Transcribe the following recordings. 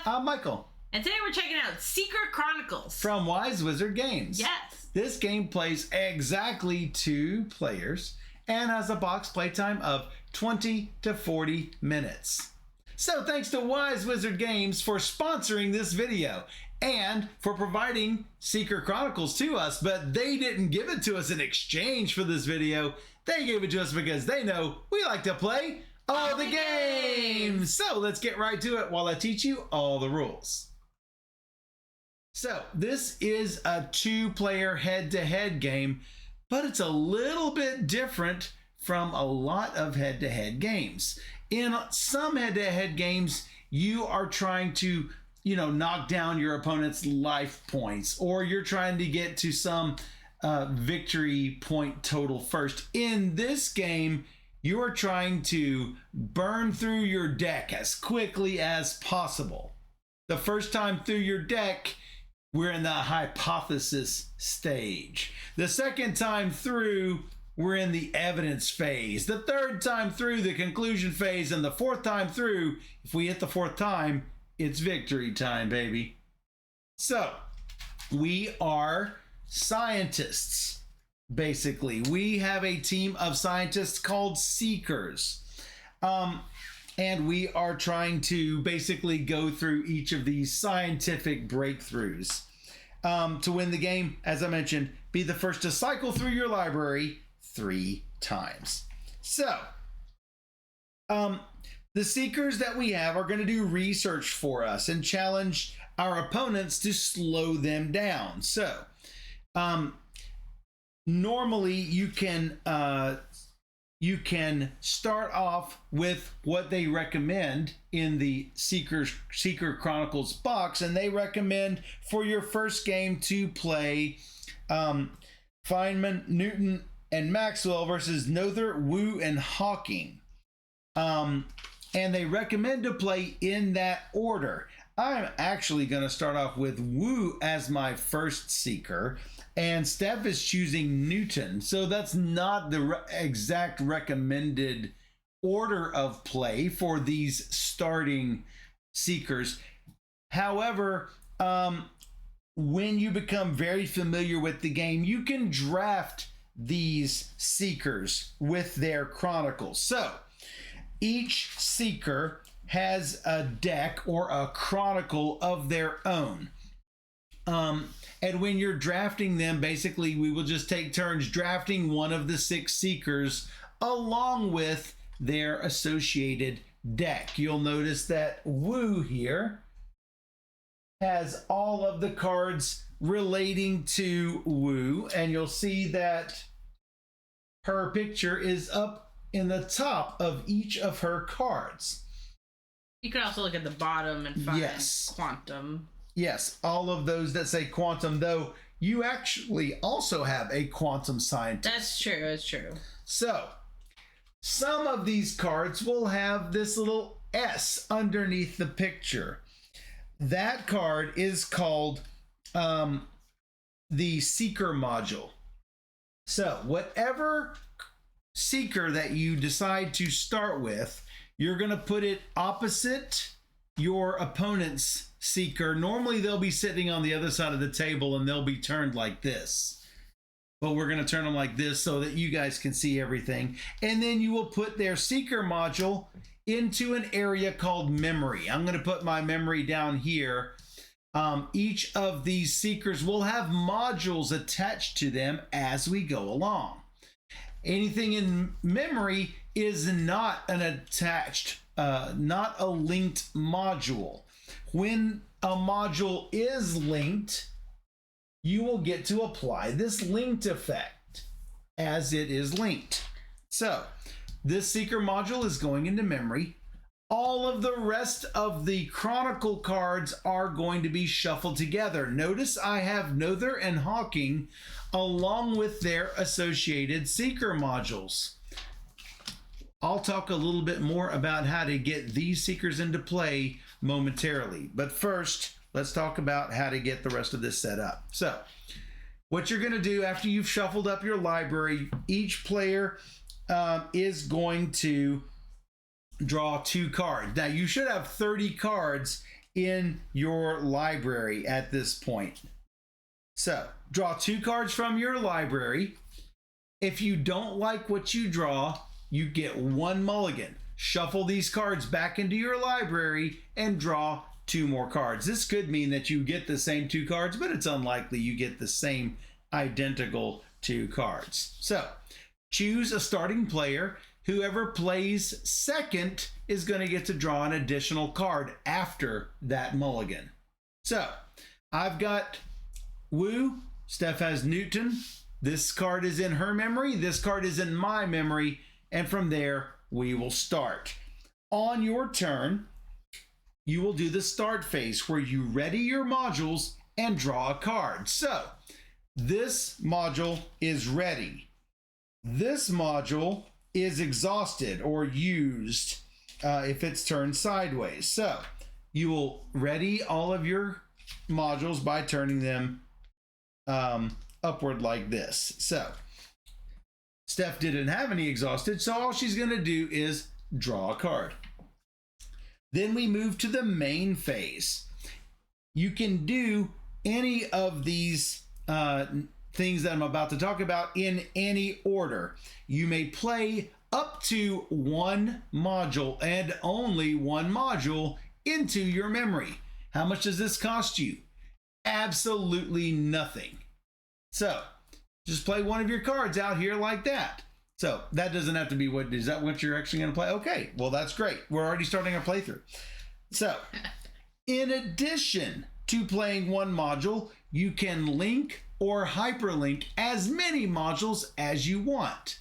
I'm Michael. And today we're checking out Secret Chronicles. From Wise Wizard Games. Yes. This game plays exactly 2 players and has a box playtime of 20 to 40 minutes. So thanks to Wise Wizard Games for sponsoring this video and for providing Secret Chronicles to us, but they didn't give it to us in exchange for this video. They gave it to us because they know we like to play all the games. So let's get right to it while I teach you all the rules. So this is a 2-player head-to-head game, but it's a little bit different from a lot of head-to-head games. In some head-to-head games, you are trying to, knock down your opponent's life points, or you're trying to get to some victory point total first. In this game, you are trying to burn through your deck as quickly as possible. The first time through your deck, we're in the hypothesis stage. The second time through, we're in the evidence phase. The third time through, the conclusion phase. And the fourth time through, if we hit the 4th time, it's victory time, baby. So, we are scientists, basically. We have a team of scientists called Seekers. And we are trying to basically go through each of these scientific breakthroughs. To win the game, as I mentioned, be the first to cycle through your library 3 times. So, the Seekers that we have are going to do research for us and challenge our opponents to slow them down. So, normally you can start off with what they recommend in the Secret Chronicles box, and they recommend for your first game to play Feynman, Newton, and Maxwell versus Noether, Wu, and Hawking. And they recommend to play in that order. I'm actually going to start off with Wu as my first Seeker, and Steph is choosing Newton. So that's not the exact recommended order of play for these starting Seekers. However, when you become very familiar with the game, you can draft these Seekers with their Chronicles. So each Seeker has a deck or a Chronicle of their own. And when you're drafting them, basically, we will just take turns drafting one of the 6 Seekers along with their associated deck. You'll notice that Wu here has all of the cards relating to Wu, and you'll see that her picture is up in the top of each of her cards. You can also look at the bottom and find Yes. quantum. Yes, all of those that say quantum, though you actually also have a quantum scientist. That's true, that's true. So, some of these cards will have this little S underneath the picture. That card is called the Seeker module. So, whatever Seeker that you decide to start with, you're going to put it opposite your opponent's Seeker. Normally they'll be sitting on the other side of the table and they'll be turned like this. But we're going to turn them like this so that you guys can see everything. And then you will put their Seeker module into an area called memory. I'm going to put my memory down here. Each of these Seekers will have modules attached to them as we go along. Anything in memory is not an attached, not a linked module. When a module is linked, you will get to apply this linked effect as it is linked. So this Seeker module is going into memory. All of the rest of the Chronicle cards are going to be shuffled together. Notice I have Noether and Hawking along with their associated Seeker modules. I'll talk a little bit more about how to get these Seekers into play momentarily. But first, let's talk about how to get the rest of this set up. So, what you're going to do after you've shuffled up your library, each player is going to draw 2 cards. Now, you should have 30 cards in your library at this point. So, draw 2 cards from your library. If you don't like what you draw, you get 1 mulligan. Shuffle these cards back into your library and draw 2 more cards. This could mean that you get the same 2 cards, but it's unlikely you get the same identical 2 cards. So, choose a starting player. Whoever plays second is going to get to draw an additional card after that mulligan. So, I've got Wu. Steph has Newton. This card is in her memory. This card is in my memory. And from there, we will start. On your turn, you will do the start phase where you ready your modules and draw a card. So, this module is ready. This module is exhausted or used if it's turned sideways. So, you will ready all of your modules by turning them upward like this. So, Steph didn't have any exhausted, so all she's going to do is draw a card. Then we move to the main phase. You can do any of these things that I'm about to talk about in any order. You may play up to 1 module and only 1 module into your memory. How much does this cost you? Absolutely nothing. So, just play one of your cards out here like that. So, that doesn't have to be what, is that what you're actually going to play? Okay, well, that's great. We're already starting our playthrough. So, in addition to playing 1 module, you can link or hyperlink as many modules as you want.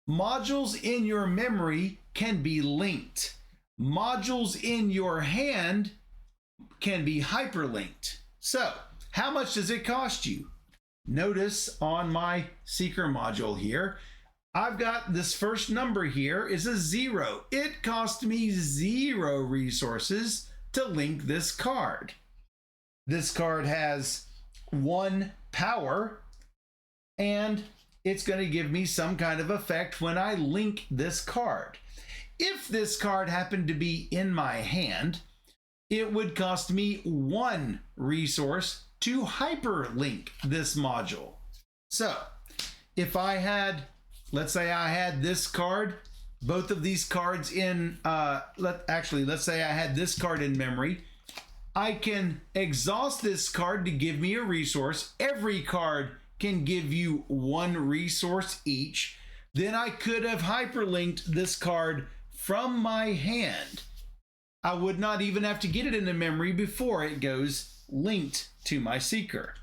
Modules in your memory can be linked. Modules in your hand can be hyperlinked. So, how much does it cost you? Notice on my seeker module here, I've got this first number here is a 0. It cost me 0 resources to link this card. This card has 1 power, and it's going to give me some kind of effect when I link this card. If this card happened to be in my hand, it would cost me 1 resource to hyperlink this module. So, if I had, let's say I had this card, both of these cards in, let's say I had this card in memory, I can exhaust this card to give me a resource. Every card can give you 1 resource each. Then I could have hyperlinked this card from my hand. I would not even have to get it into memory before it goes linked to my seeker.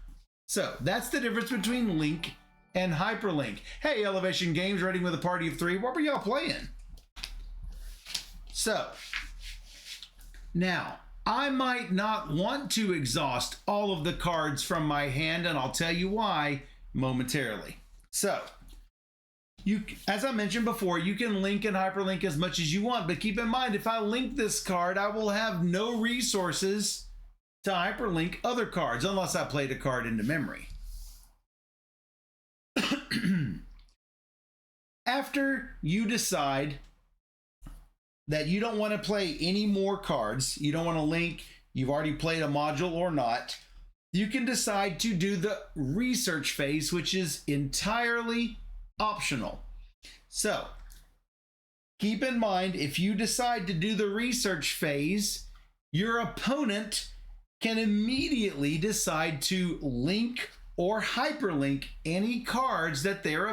So that's the difference between link and hyperlink. Hey, Elevation Games, ready with a party of 3. What were y'all playing? So now I might not want to exhaust all of the cards from my hand, and I'll tell you why momentarily. So as I mentioned before, you can link and hyperlink as much as you want, but keep in mind, if I link this card, I will have no resources to hyperlink other cards unless I played a card into memory. After you decide that you don't want to play any more cards, you don't want to link, you've already played a module or not, you can decide to do the research phase, which is entirely optional. So, keep in mind, if you decide to do the research phase, your opponent can immediately decide to link or hyperlink any cards that are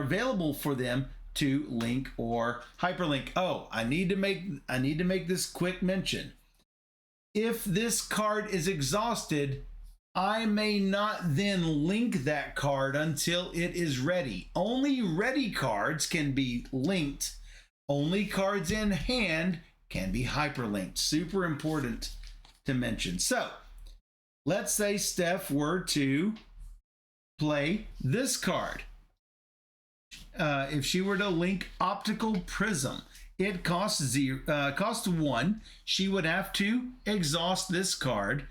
available for them to link or hyperlink. Oh, I need to make this quick mention. If this card is exhausted, I may not then link that card until it is ready. Only ready cards can be linked. Only cards in hand can be hyperlinked. Super important to mention. So, let's say Steph were to play this card. If she were to link Optical Prism, it costs 1. She would have to exhaust this card.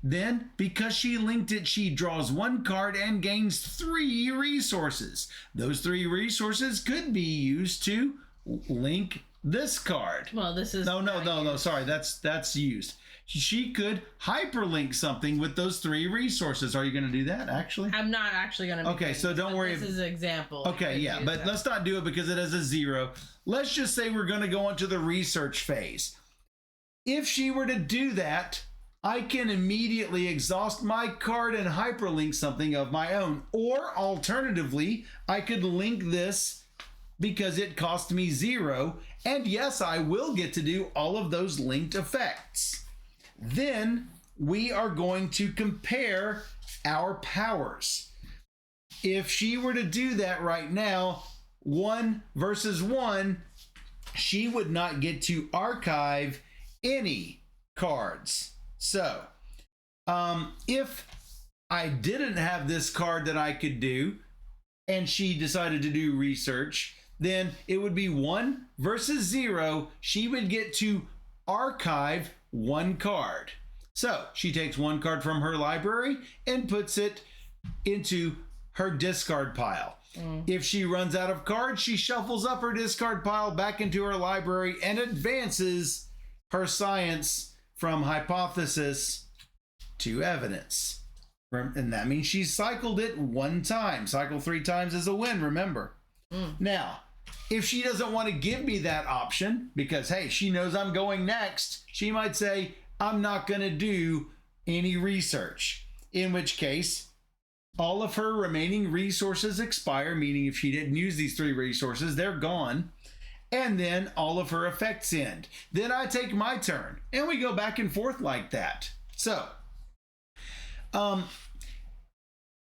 Then, because she linked it, she draws 1 card and gains 3 resources. Those 3 resources could be used to link this card. Well, this is No. Sorry, that's used. She could hyperlink something with those 3 resources. Are you going to do that, actually? I'm not actually going to. Okay, so don't worry. This is an example. Okay, yeah, but let's not do it because it has a 0. Let's just say we're going to go into the research phase. If she were to do that, I can immediately exhaust my card and hyperlink something of my own. Or alternatively, I could link this because it cost me 0. And yes, I will get to do all of those linked effects. Then we are going to compare our powers. If she were to do that right now, 1 versus 1, she would not get to archive any cards. So, if I didn't have this card that I could do, and she decided to do research, then it would be 1 versus 0. She would get to archive 1 card. So she takes 1 card from her library and puts it into her discard pile. If she runs out of cards, she shuffles up her discard pile back into her library and advances her science from hypothesis to evidence. And that means she cycled it 1 time. Cycle 3 times is a win, remember. Now, if she doesn't want to give me that option because, hey, she knows I'm going next, she might say, I'm not going to do any research. In which case, all of her remaining resources expire, meaning if she didn't use these 3 resources, they're gone. And then all of her effects end. Then I take my turn, and we go back and forth like that. So,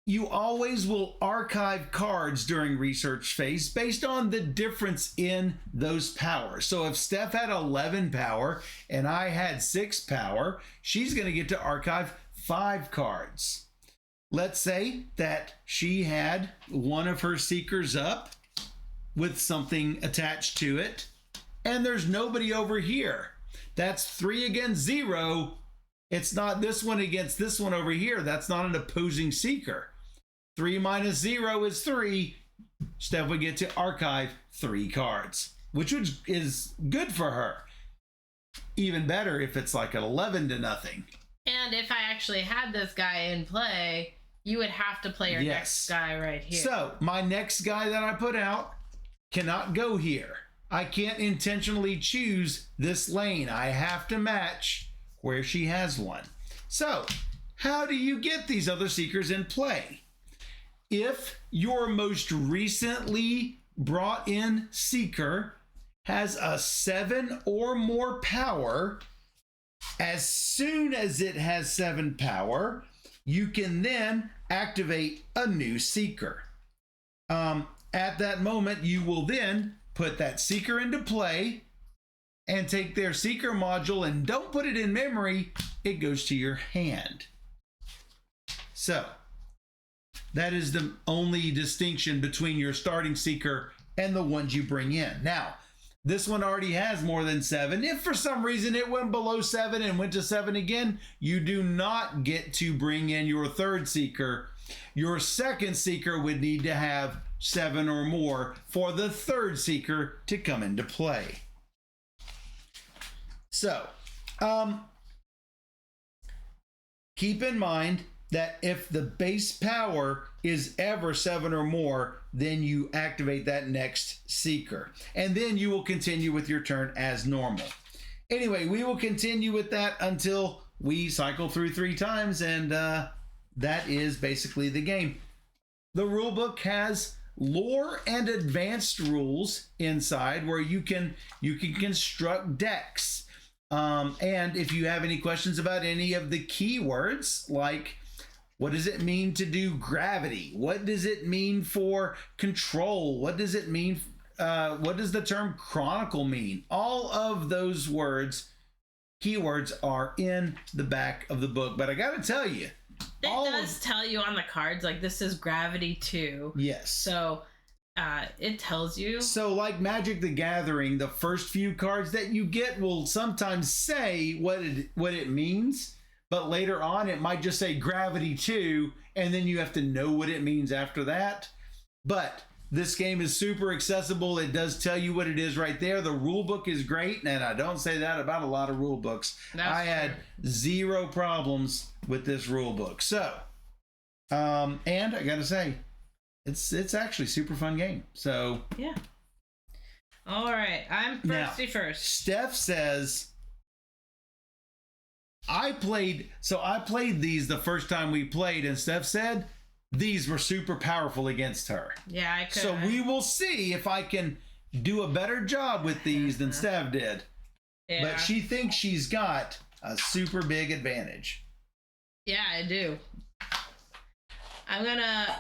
you always will archive cards during research phase based on the difference in those powers. So if Steph had 11 power and I had 6 power, she's going to get to archive 5 cards. Let's say that she had one of her seekers up with something attached to it, and there's nobody over here. That's 3 against 0. It's not this one against this one over here. That's not an opposing seeker. 3 minus 0 is 3. Steph would get to archive 3 cards, which is good for her. Even better if it's like an 11 to nothing. And if I actually had this guy in play, you would have to play your next guy right here. So my next guy that I put out cannot go here. I can't intentionally choose this lane. I have to match where she has one. So how do you get these other seekers in play? If your most recently brought in seeker has a 7 or more power, as soon as it has 7 power, you can then activate a new seeker. At that moment, you will then put that seeker into play and take their seeker module, and don't put it in memory, it goes to your hand. So that is the only distinction between your starting seeker and the ones you bring in. Now, this one already has more than 7. If for some reason it went below 7 and went to 7 again, you do not get to bring in your third seeker. Your second seeker would need to have 7 or more for the third seeker to come into play. So, keep in mind that if the base power is ever 7 or more, then you activate that next seeker. And then you will continue with your turn as normal. Anyway, we will continue with that until we cycle through 3 times, and that is basically the game. The rulebook has lore and advanced rules inside where you can construct decks. And if you have any questions about any of the keywords, like what does it mean to do gravity? What does it mean for control? What does it mean? What does the term chronicle mean? All of those keywords are in the back of the book. But I got to tell you, it does tell you on the cards, like this is gravity 2. Yes. So it tells you. So like Magic the Gathering, the first few cards that you get will sometimes say what it means. But later on, it might just say gravity 2, and then you have to know what it means after that. But This game is super accessible. It does tell you what it is right there. The rule book is great, and I don't say that about a lot of rule books. I had zero problems with this rule book. So, and I gotta say, it's actually a super fun game. So yeah. All right, I'm thirsty first. Steph says, I played these the first time we played, and Steph said these were super powerful against her. Yeah, I could. So we will see if I can do a better job with these than Steph did. Yeah. But she thinks she's got a super big advantage. Yeah, I do. I'm gonna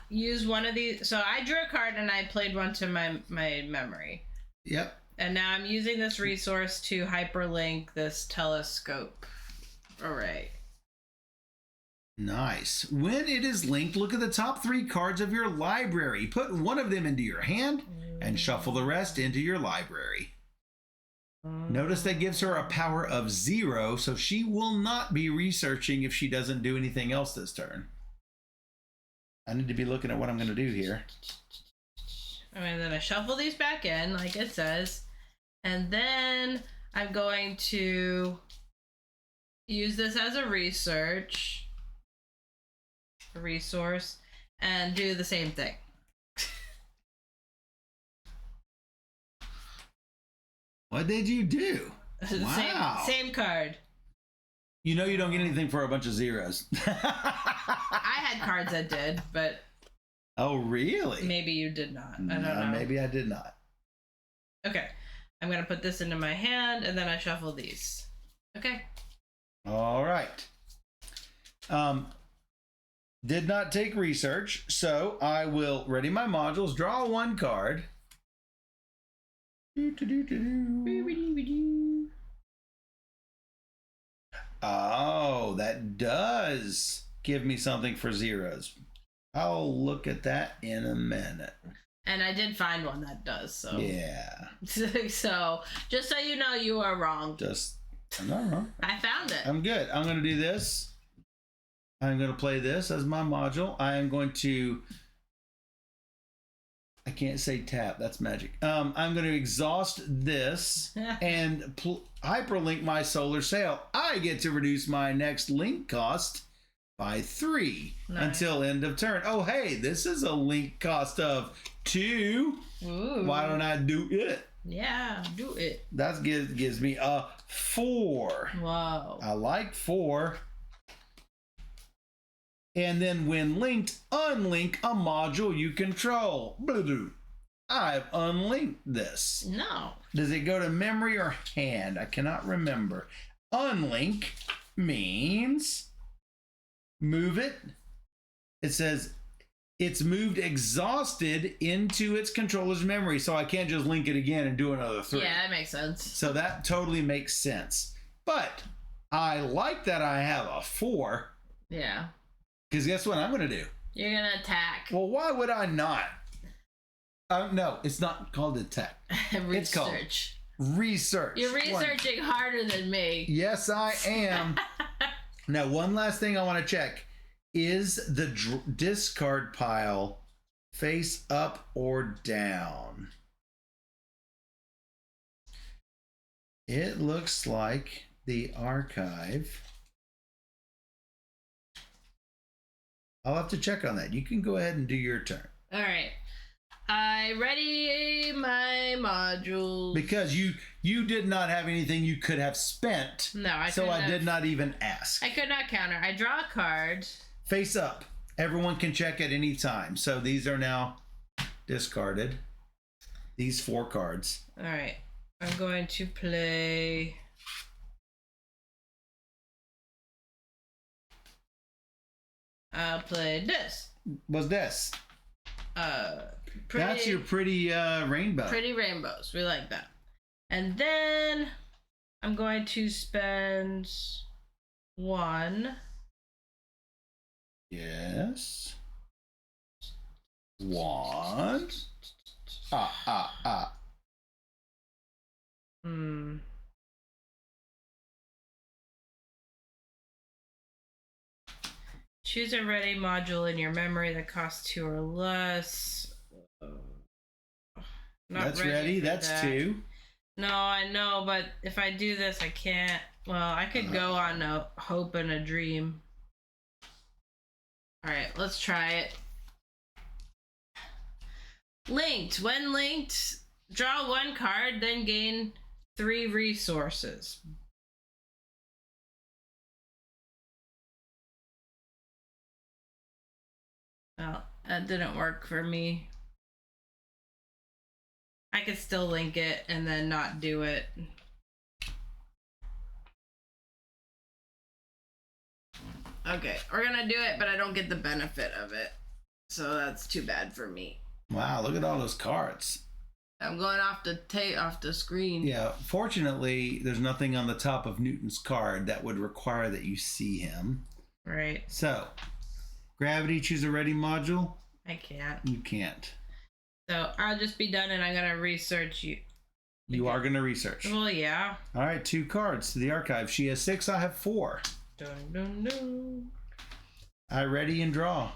use one of these. So I drew a card and I played one to my memory. Yep. And now I'm using this resource to hyperlink this telescope. All right. Nice. When it is linked, look at the top 3 cards of your library. Put one of them into your hand and shuffle the rest into your library. Notice that gives her a power of 0, so she will not be researching if she doesn't do anything else this turn. I need to be looking at what I'm going to do here. I'm going to shuffle these back in, like it says. And then I'm going to use this as a resource and do the same thing. What did you do? Wow. Same card. You know you don't get anything for a bunch of zeros. I had cards that did, but... Oh, really? Maybe you did not. I don't know. Maybe I did not. Okay. I'm going to put this into my hand, and then I shuffle these. Okay. All right. Did not take research, so I will ready my modules, draw 1 card. Oh, that does give me something for zeros. I'll look at that in a minute. And I did find one that does, so. Yeah. So, just so you know, you are wrong. I'm not wrong. I found it. I'm good. I'm going to do this. I'm going to play this as my module. I am going to... I can't say tap. That's magic. I'm going to exhaust this and hyperlink my solar sail. I get to reduce my next link cost by 3 until end of turn. Oh, hey, this is a link cost of 2. Ooh. Why don't I do it? Yeah, do it. That gives me a 4. Wow. I like 4. And then when linked, unlink a module you control. Blah-doo. I've unlinked this. No. Does it go to memory or hand? I cannot remember. Unlink means move it. It says it's moved exhausted into its controller's memory, so I can't just link it again and do another 3. Yeah, that makes sense. So that totally makes sense. But I like that I have a 4. Yeah. Because guess what I'm going to do? You're going to attack. Well, why would I not? No, it's not called attack. It's called research. You're researching harder than me. Yes, I am. Now, one last thing I want to check. Is the discard pile face up or down? It looks like the archive... I'll have to check on that. You can go ahead and do your turn. All right. I ready my modules. Because you did not have anything you could have spent. No, I so I did not even ask. I could not counter. I draw a card. Face up. Everyone can check at any time. So these are now discarded. These 4 cards. All right. I'm going to play... I'll play this. What's this? That's your pretty rainbow. Pretty rainbows. We like that. And then I'm going to spend 1. Yes. 1. Choose a ready module in your memory that costs 2 or less. Not That's ready. for That's that. 2. No, I know, but if I do this, I can't. Well, I could go on a hope and a dream. All right, let's try it. Linked. When linked, draw 1 card, then gain 3 resources. Well, that didn't work for me. I could still link it and then not do it. Okay, we're gonna do it, but I don't get the benefit of it. So that's too bad for me. Wow, look at all those cards. I'm going off the screen. Yeah, fortunately, there's nothing on the top of Newton's card that would require that you see him. Right. So, gravity, choose a ready module. I can't. You can't. So I'll just be done and I'm going to research you. You are going to research. Well, yeah. All right, 2 cards to the archive. She has 6, I have 4. Dun, dun, dun. I ready and draw.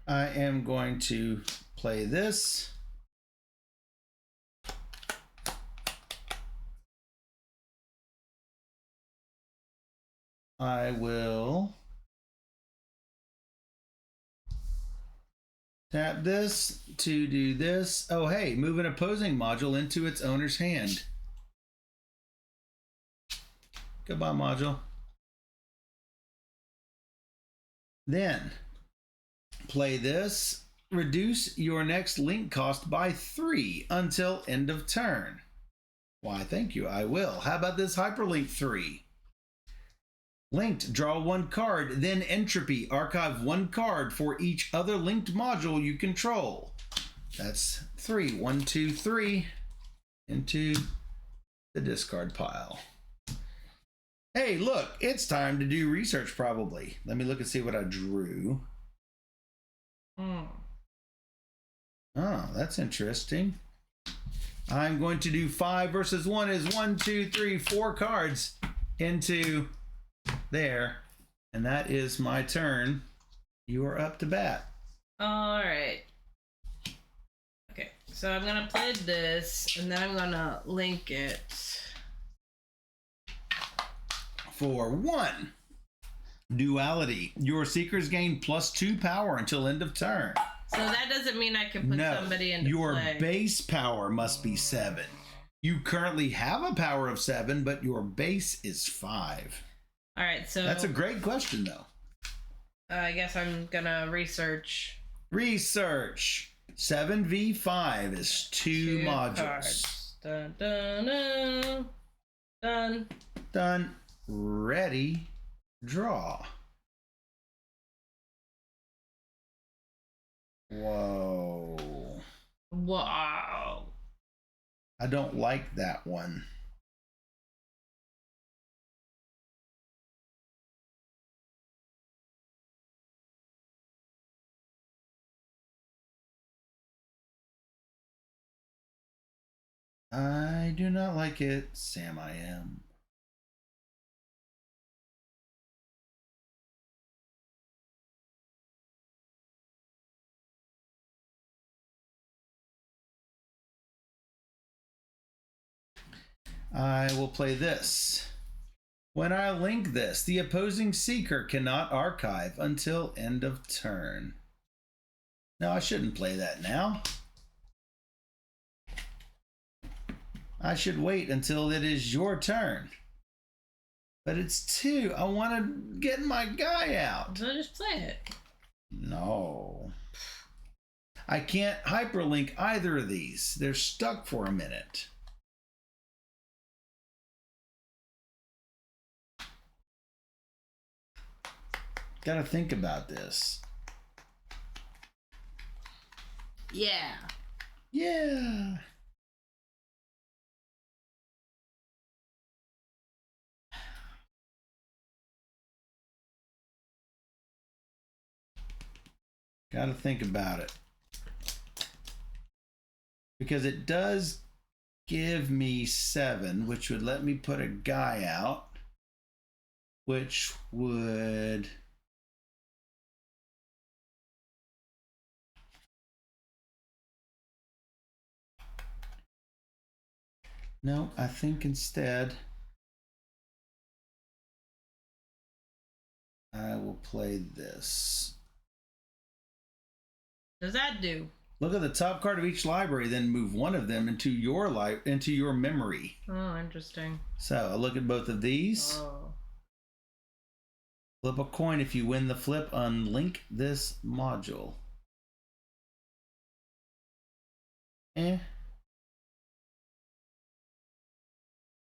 I am going to play this. I will tap this to do this. Oh, hey, move an opposing module into its owner's hand. Goodbye, module. Then play this. Reduce your next link cost by 3 until end of turn. Why, thank you, I will. How about this hyperlink 3? Linked, draw 1 card, then entropy. Archive 1 card for each other linked module you control. That's 3. 1, 2, 3 into the discard pile. Hey, look, it's time to do research probably. Let me look and see what I drew. Oh, that's interesting. I'm going to do 5 versus 1 is 1, 2, 3, 4 cards into there. And that is my turn. You are up to bat. All right. Okay, so I'm going to play this and then I'm going to link it. For 1, duality. Your seekers gain +2 power until end of turn. So that doesn't mean I can put somebody into your play. base power must be 7. You currently have a power of 7, but your base is 5. All right, so that's a great question, though. I guess I'm gonna research. Research. 7v5 is 2 modules. Cards. Dun, dun, dun. Done. Done. Ready. Draw. Whoa. Wow. I don't like that one. I do not like it, Sam. I am. I will play this. When I link this, the opposing seeker cannot archive until end of turn. No, I shouldn't play that now. I should wait until it is your turn. But it's 2. I want to get my guy out. So just play it. No. I can't hyperlink either of these. They're stuck for a minute. Gotta think about this. Yeah. Yeah. Got to think about it. Because it does give me 7, which would let me put a guy out, which would... No, I think instead I will play this. What does that do? Look at the top card of each library, then move one of them into your memory. Oh, interesting. So I look at both of these. Oh. Flip a coin. If you win the flip, unlink this module.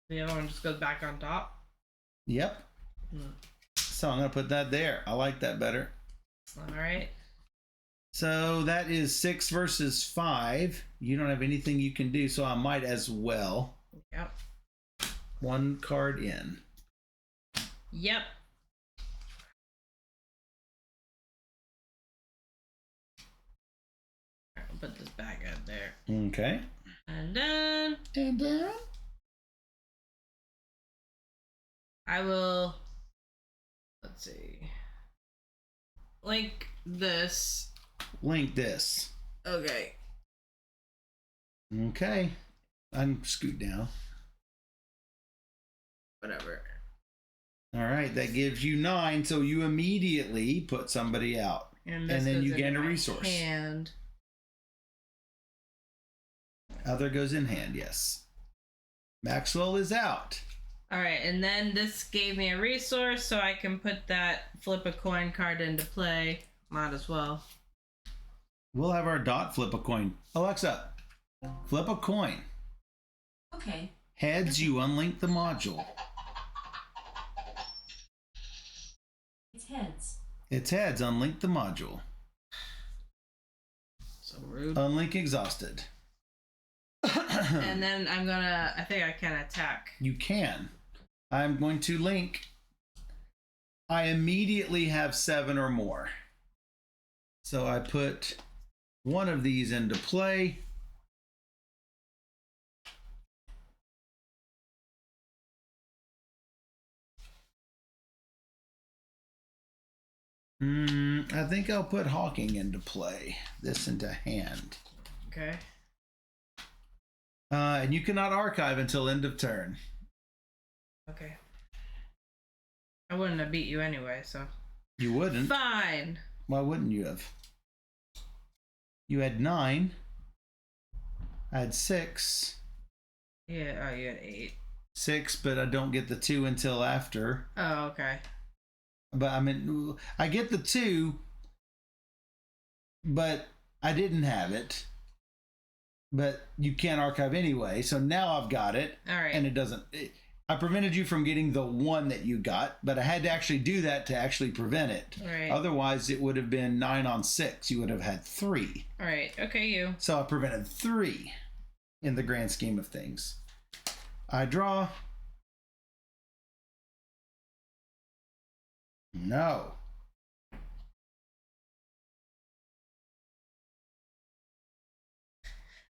The other one just goes back on top? Yep. So I'm going to put that there. I like that better. All right. So that is 6 versus 5. You don't have anything you can do, so I might as well. Yep. 1 card in. Yep. I'll put this back out there. Okay. And then I will, let's see, link this. Link this. Okay. Okay. I can scoot down. Whatever. All right, that gives you 9, so you immediately put somebody out. And then you gain a resource. Hand. Other goes in hand, yes. Maxwell is out. All right, and then this gave me a resource, so I can put that flip a coin card into play. Might as well. We'll have our dot flip a coin. Alexa, flip a coin. Okay. Heads, you unlink the module. It's heads. It's heads, unlink the module. So rude. Unlink exhausted. And then I think I can attack. You can. I'm going to link. I immediately have 7 or more. So I put one of these into play. I think I'll put Hawking into play. This into hand. Okay. And you cannot archive until end of turn. Okay. I wouldn't have beat you anyway, so. You wouldn't. Fine. Why wouldn't you have? You had 9. I had 6. Yeah, oh, you had 8. 6, but I don't get the 2 until after. Oh, okay. But I mean, I get the 2, but I didn't have it. But you can't archive anyway, so now I've got it. All right. And it doesn't. I prevented you from getting the 1 that you got, but I had to actually do that to actually prevent it. All right. Otherwise, it would have been 9 on 6. You would have had 3. All right. Okay, you. So I prevented 3 in the grand scheme of things. I draw. No.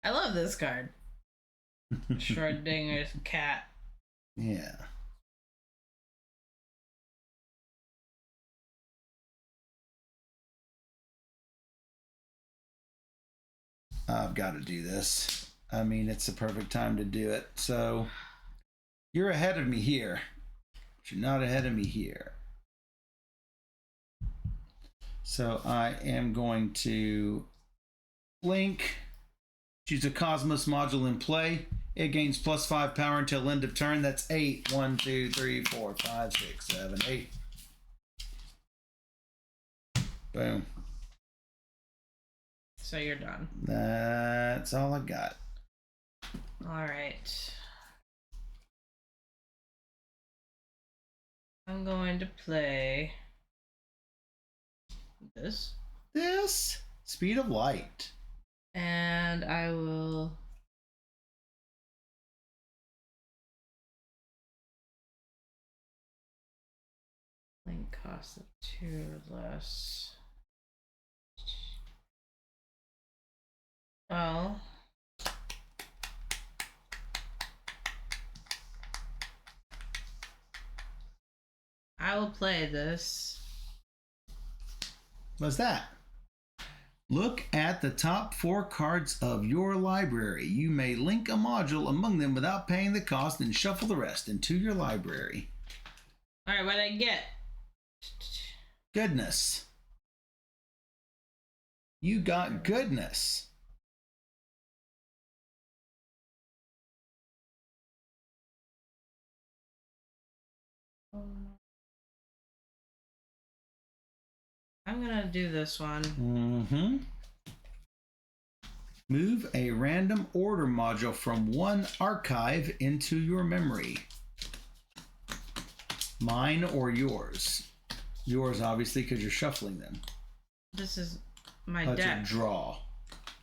I love this card. Schrodinger's cat. Yeah. I've got to do this. I mean, it's the perfect time to do it. So you're ahead of me here, but you're not ahead of me here. So I am going to link, choose a Cosmos module in play. It gains +5 power until end of turn. That's 8. 1, 2, 3, 4, 5, 6, 7, 8. Boom. So you're done. That's all I got. All right. I'm going to play this. This speed of light. And I will link cost of 2 or less. Well, I will play this. What's that? Look at the top 4 cards of your library. You may link a module among them without paying the cost and shuffle the rest into your library. All right, what did I get? Goodness. You got goodness. I'm gonna do this one. Mm-hmm. Move a random order module from one archive into your memory. Mine or yours? Yours, obviously, because you're shuffling them. This is my That's deck. a draw.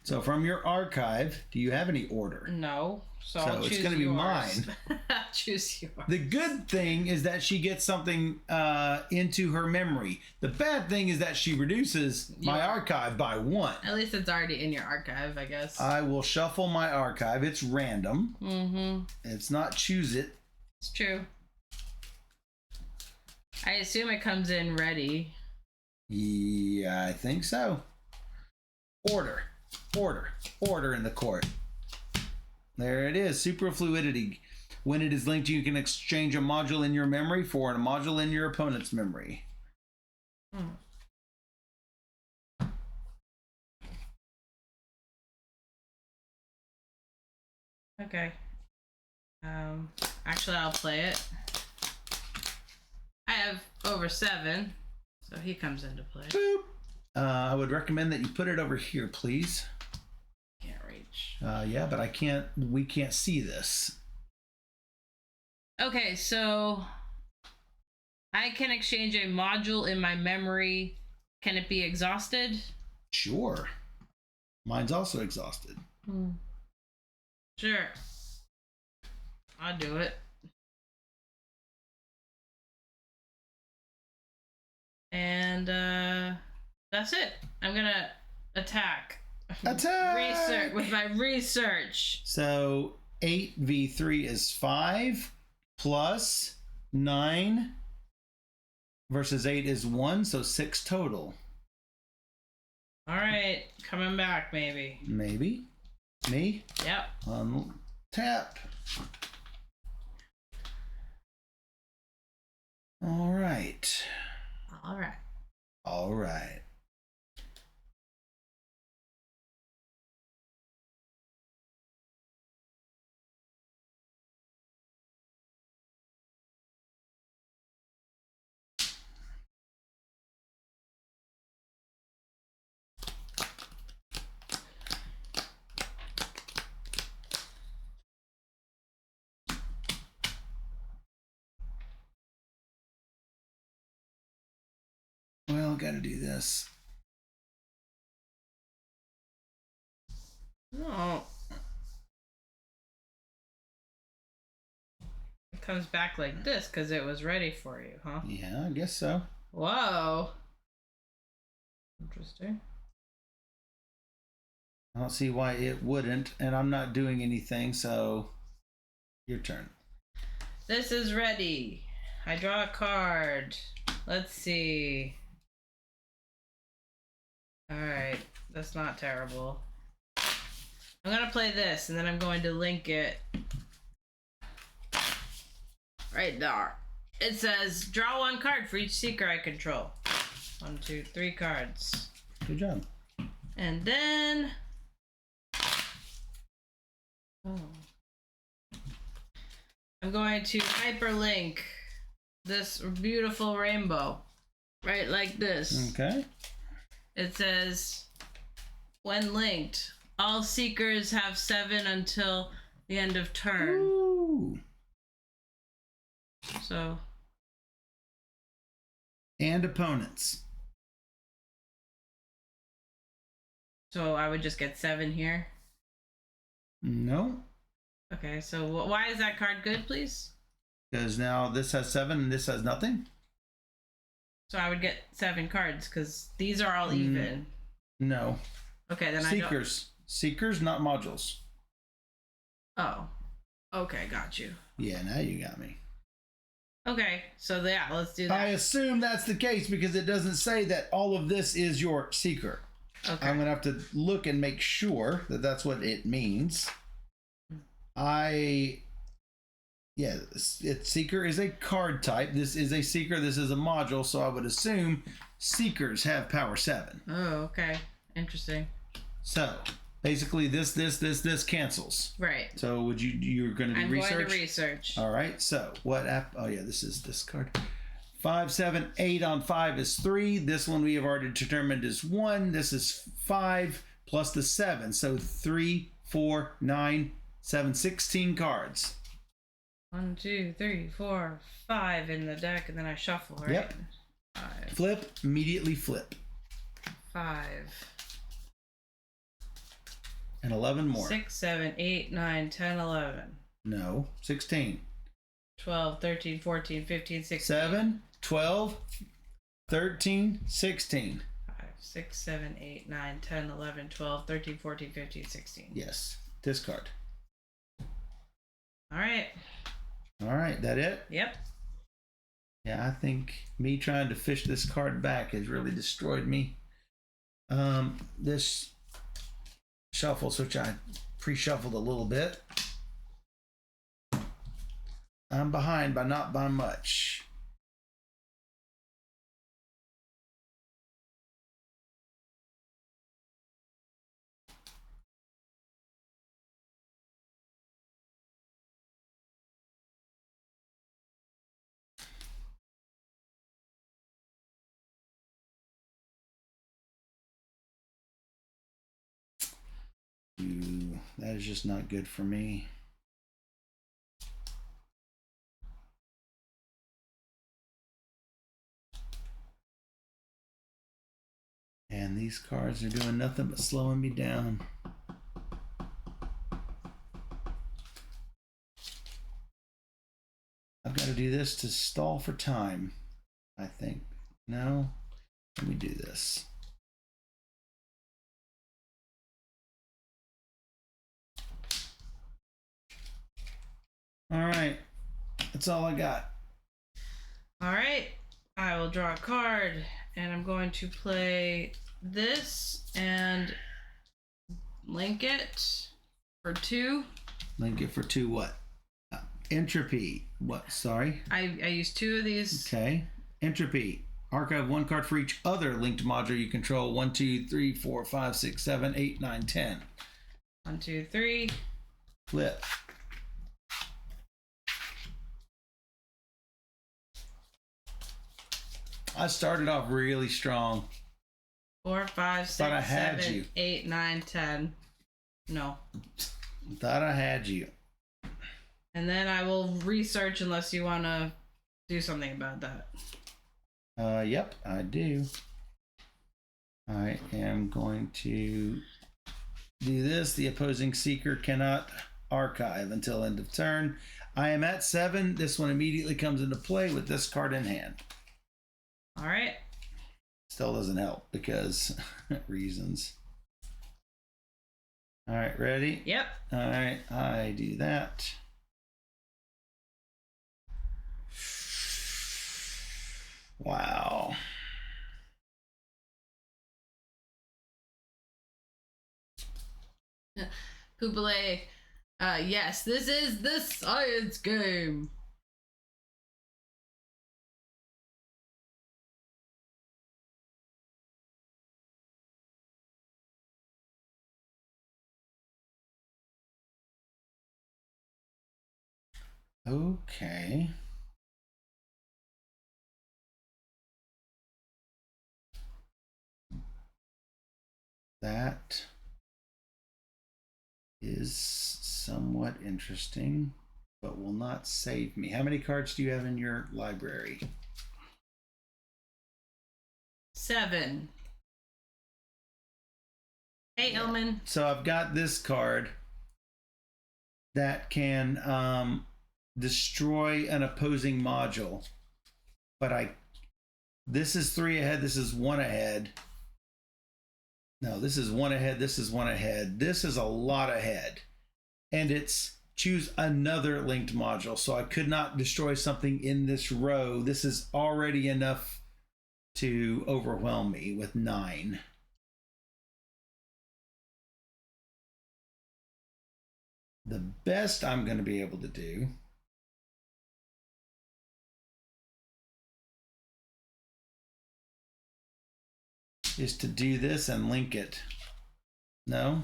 So from your archive, do you have any order? No. So I'll choose it's going to be yours. mine. I'll choose yours. The good thing is that she gets something into her memory. The bad thing is that she reduces my archive by 1. At least it's already in your archive, I guess. I will shuffle my archive. It's random. Mm-hmm. It's not choose it. It's true. I assume it comes in ready. Yeah, I think so. Order. Order. Order in the court. There it is. Superfluidity. When it is linked, you can exchange a module in your memory for a module in your opponent's memory. Okay. Actually, I'll play it. I have over 7, so he comes into play. Boop. I would recommend that you put it over here, please. Can't reach. Yeah, but I can't. We can't see this. Okay, so I can exchange a module in my memory. Can it be exhausted? Sure. Mine's also exhausted. Sure. I'll do it. And that's it. I'm gonna attack. Attack! Research with my research. So 8v3 is 5 plus 9 versus 8 is 1, so 6 total. All right, coming back maybe. Maybe. Me? Yep. Tap. All right. All right. All right. Well, gotta do this. No. It comes back like this because it was ready for you, huh? Yeah, I guess so. Whoa. Interesting. I don't see why it wouldn't, and I'm not doing anything, so your turn. This is ready. I draw a card. Let's see. Alright, that's not terrible. I'm gonna play this and then I'm going to link it right there. It says draw 1 card for each seeker I control. 1, 2, 3 cards. Good job. And then I'm going to hyperlink this beautiful rainbow. Right like this. Okay. It says, when linked, all seekers have 7 until the end of turn. Ooh. So. And opponents. So I would just get 7 here. No. Okay, so why is that card good, please? Because now this has 7 and this has nothing. So I would get 7 cards because these are all even. No. Okay, then Seekers. Seekers, not modules. Oh. Okay, got you. Yeah, now you got me. Okay, so yeah, let's do that. I assume that's the case because it doesn't say that all of this is your seeker. Okay. I'm going to have to look and make sure that that's what it means. Seeker is a card type. This is a seeker. This is a module. So I would assume seekers have power 7. Oh, okay. Interesting. So basically this cancels. Right. So you're going to do research? I'm going to research. All right. So what app? Oh yeah, this is this card. 5, 7, 8 on 5 is 3. This one we have already determined is 1. This is 5 plus the 7. So 3, 4, 9, 7, 16 cards. 1, 2, 3, 4, 5 in the deck, and then I shuffle, right? Yep. 5. Flip, immediately flip. 5. And 11 more. 6, 7, 8, 9, 10, 11. No, 16. 12, 13, 14, 15, 16. 7, 12, 13, 16. 5, 6, 7, 8, 9, 10, 11, 12, 13, 14, 15, 16. Yes. Discard. All right. All right, that it? Yep. Yeah, I think me trying to fish this card back has really destroyed me. This shuffles, which I pre-shuffled a little bit. I'm behind, but not by much. Ooh, that is just not good for me. And these cards are doing nothing but slowing me down. I've got to do this to stall for time, I think. No? Let me do this. All right. That's all I got. All right. I will draw a card, and I'm going to play this and link it for 2. Link it for 2 what? Entropy. What? Sorry. I use 2 of these. Okay. Entropy. Archive 1 card for each other linked module you control. 1, 2, 3, 4, 5, 6, 7, 8, 9, 10. 1, 2, 3. Flip. I started off really strong. 4, 5, 6, Thought I had 7, you. 8, 9, 10. No. Thought I had you. And then I will research unless you want to do something about that. Yep, I do. I am going to do this. The opposing seeker cannot archive until end of turn. I am at 7. This one immediately comes into play with this card in hand. All right. Still doesn't help because reasons. All right, ready? Yep. All right, I do that. Wow. Kubale, yes, this is the science game. Okay. That is somewhat interesting, but will not save me. How many cards do you have in your library? 7. Hey, Elman. So I've got this card that can destroy an opposing module, but this is 3 ahead, this is 1 ahead. No, this is one ahead. This is one ahead. This is a lot ahead. And it's choose another linked module. So I could not destroy something in this row. This is already enough to overwhelm me with 9. The best I'm going to be able to do is to do this and link it. No,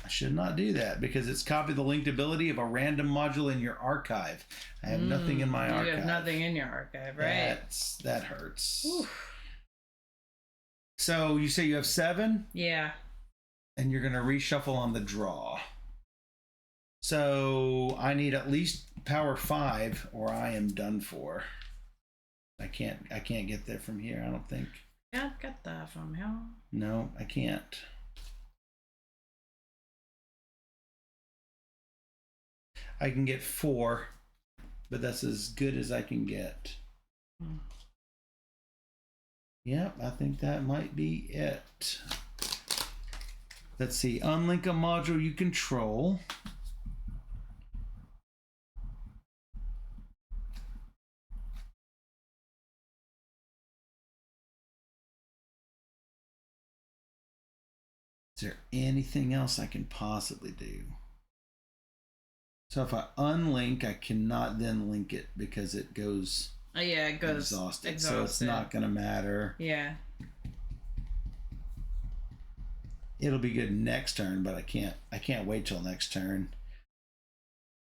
I should not do that because it's copy the linked ability of a random module in your archive. I have nothing in my archive. You have nothing in your archive, right? That hurts. Oof. So you say you have 7? Yeah. And you're going to reshuffle on the draw. So I need at least power 5 or I am done for. I can't get there from here, I don't think. Can't get that from here. No, I can't. I can get 4, but that's as good as I can get. Yep, I think that might be it. Let's see. Unlink a module you control. Is there anything else I can possibly do? So if I unlink, I cannot then link it because it goes it goes exhausted. So it's not going to matter. Yeah. It'll be good next turn, but I can't wait till next turn.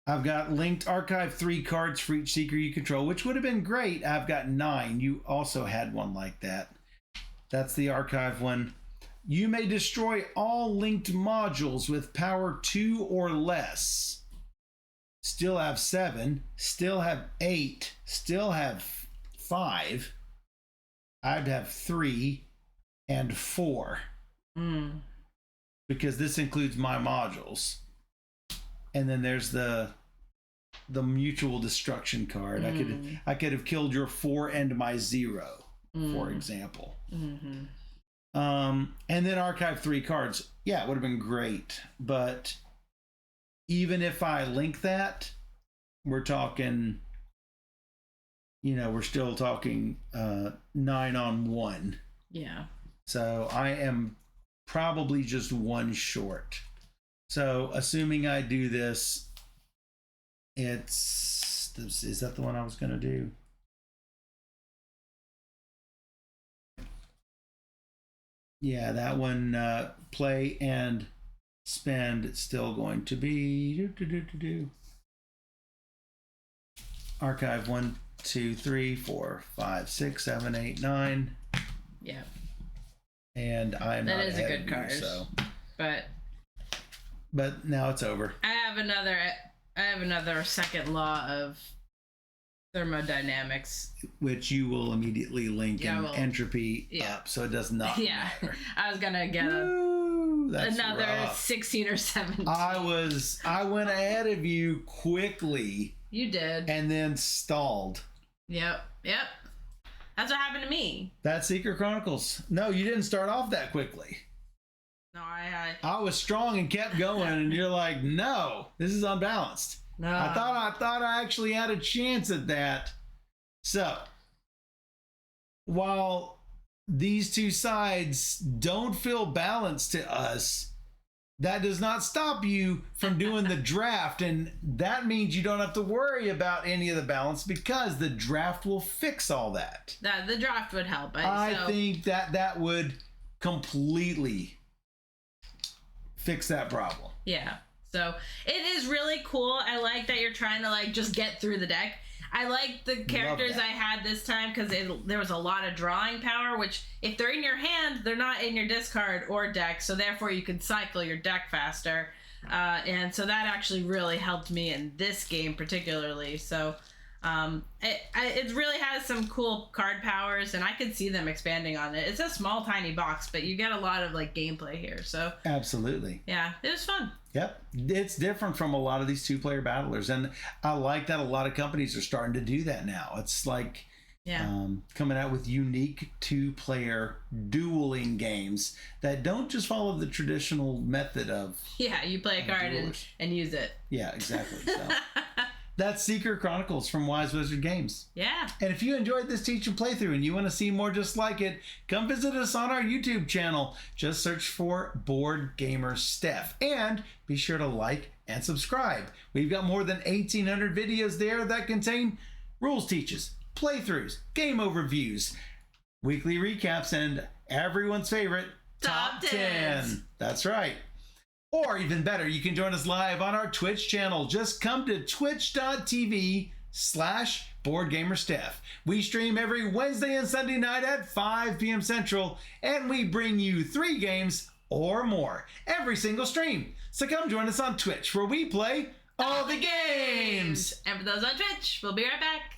I've got linked archive 3 cards for each seeker you control, which would have been great. I've got 9. You also had one like that. That's the archive one. You may destroy all linked modules with power 2 or less. Still have 7, still have 8, still have 5. I'd have 3 and 4. Because this includes my modules. And then there's the mutual destruction card. I could have killed your 4 and my 0, for example. And then archive 3 cards. Yeah, it would have been great. But even if I link that, we're talking, we're still talking 9 on 1. Yeah. So I am probably just 1 short. So assuming I do this, is that the one I was going to do? Yeah, that one, play and spend, it's still going to be archive 1, 2, 3, 4, 5, 6, 7, 8, 9. Yeah. And I'm that not is a good card. So. But now it's over. I have another second law of thermodynamics, which you will immediately link entropy up, so it does not matter. I was gonna get another rough. 16 or 17. I went ahead of you quickly. You did. And then stalled. Yep. That's what happened to me. That's Secret Chronicles. No, you didn't start off that quickly. No, I was strong and kept going, and you're like, no, this is unbalanced. No. I thought I actually had a chance at that. So, while these two sides don't feel balanced to us, that does not stop you from doing the draft, and that means you don't have to worry about any of the balance because the draft will fix all that. The draft would help. I think that would completely fix that problem. Yeah. So it is really cool. I like that you're trying to just get through the deck. I like the characters I had this time because there was a lot of drawing power, which if they're in your hand, they're not in your discard or deck. So therefore you can cycle your deck faster. And so that actually really helped me in this game particularly. So it really has some cool card powers, and I could see them expanding on it. It's a small, tiny box, but you get a lot of gameplay here. So absolutely, yeah, it was fun. Yep, it's different from a lot of these 2-player battlers, and I like that a lot of companies are starting to do that now. It's like Yeah. Coming out with unique 2-player dueling games that don't just follow the traditional method of Yeah, you play a card and use it. Yeah, exactly. So that's Secret Chronicles from Wise Wizard Games. Yeah. And if you enjoyed this teach and playthrough and you want to see more just like it, come visit us on our YouTube channel. Just search for Board Gamer Steph. And be sure to like and subscribe. We've got more than 1,800 videos there that contain rules teaches, playthroughs, game overviews, weekly recaps, and everyone's favorite Top 10s. That's right. Or even better, you can join us live on our Twitch channel. Just come to twitch.tv/BoardGamerSteph. We stream every Wednesday and Sunday night at 5 p.m. Central, and we bring you 3 games or more every single stream. So come join us on Twitch, where we play all the games. And for those on Twitch, we'll be right back.